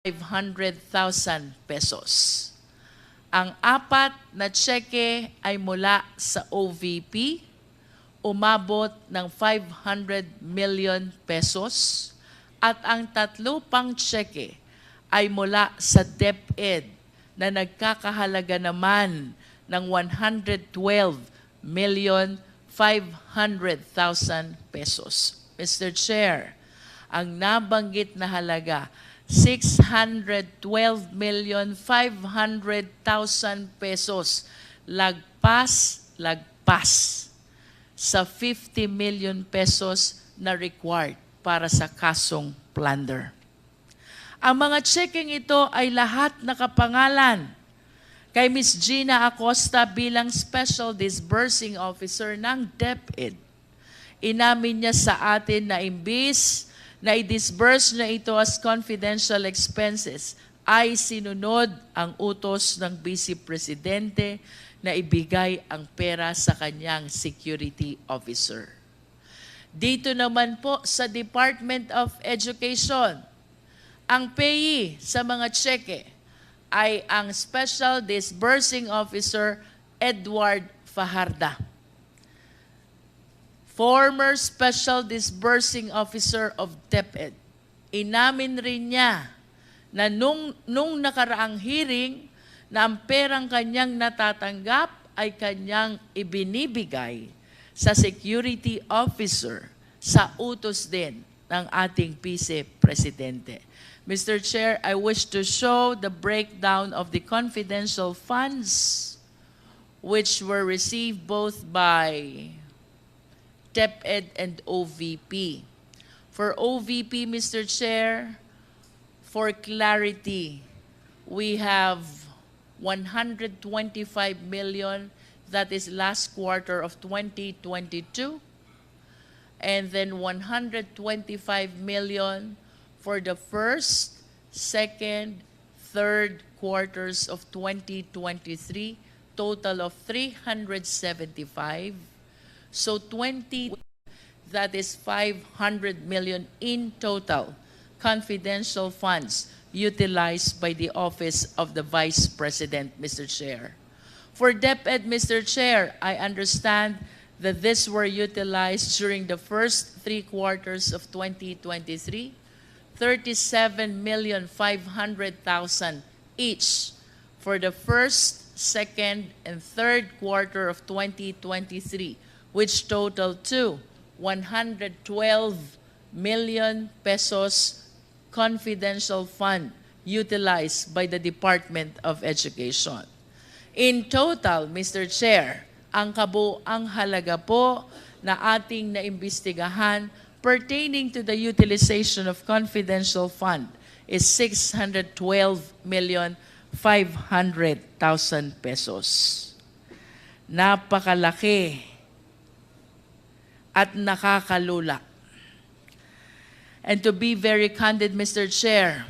500,000 pesos. Ang apat na tseke ay mula sa OVP, umabot ng 500 million pesos. At ang tatlo pang tseke ay mula sa DepEd na nagkakahalaga naman ng 112,500,000 pesos. Mr. Chair, ang nabanggit na halaga 612,500,000 pesos. Lagpas sa 50 million pesos na required para sa kasong plunder. Ang mga checking ito ay lahat nakapangalan kay Ms. Gina Acosta bilang Special Disbursing Officer ng DepEd. Inamin niya sa atin na imbis na i-disburse na ito as confidential expenses, ay sinunod ang utos ng Vice Presidente na ibigay ang pera sa kanyang security officer. Dito naman po sa Department of Education, ang payee sa mga tseke ay ang Special Disbursing Officer Edward Fajarda, former Special Disbursing Officer of DepEd. Inamin rin niya na nung nakaraang hearing na ang perang kanyang natatanggap ay kanyang ibinibigay sa security officer sa utos din ng ating Vice Presidente. Mr. Chair, I wish to show the breakdown of the confidential funds which were received both by DepEd and OVP. For OVP, Mr. Chair, for clarity, we have 125 million, that is last quarter of 2022, and then 125 million for the first, second, third quarters of 2023, total of 375. So 20, that is 500 million in total confidential funds utilized by the Office of the Vice President, Mr. Chair. For DepEd, Mr. Chair, I understand that this were utilized during the first 3 quarters of 2023, 37,500,000 each for the first, second, and third quarter of 2023, which total to 112 million pesos confidential fund utilized by the Department of Education. In total, Mr. Chair, ang kabuang halaga po na ating naimbestigahan pertaining to the utilization of confidential fund is 612,500,000 pesos. Napakalaki at nakakalula. And to be very candid, Mr. Chair,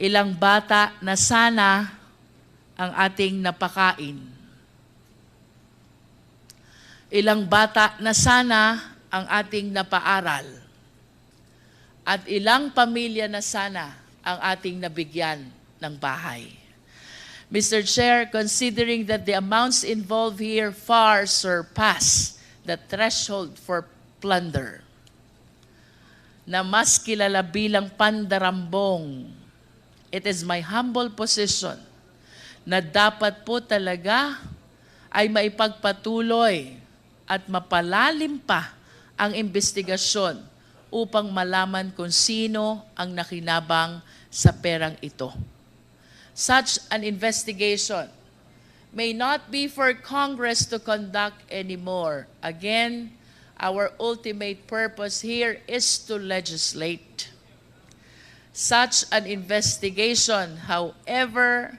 ilang bata na sana ang ating napakain. Ilang bata na sana ang ating napaaral. At ilang pamilya na sana ang ating nabigyan ng bahay. Mr. Chair, considering that the amounts involved here far surpass the threshold for plunder, na mas kilala bilang pandarambong, it is my humble position na dapat po talaga ay maipagpatuloy at mapalalim pa ang investigasyon upang malaman kung sino ang nakinabang sa perang ito. Such an investigation may not be for Congress to conduct anymore. Again, our ultimate purpose here is to legislate. Such an investigation, however,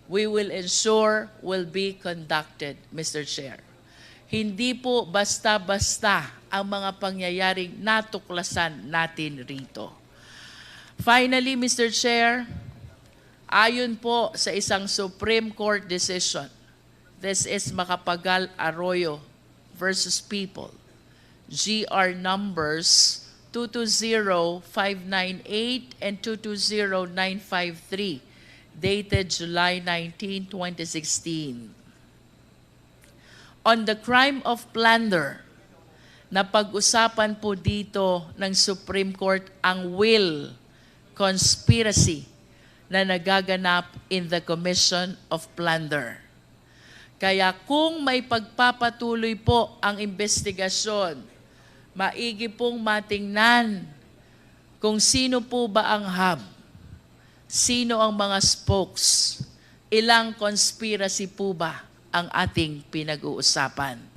we will ensure will be conducted, Mr. Chair. Hindi po basta-basta ang mga pangyayaring natuklasan natin rito. Finally, Mr. Chair, ayon po sa isang Supreme Court decision, this is Macapagal Arroyo versus People, GR numbers 220598 and 220953, dated July 19, 2016. On the crime of plunder, napag-usapan po dito ng Supreme Court ang will, conspiracy na nagaganap in the commission of plunder. Kaya kung may pagpapatuloy po ang investigasyon, maigi pong matingnan kung sino po ba ang hub, sino ang mga spokes, ilang conspiracy po ba ang ating pinag-uusapan.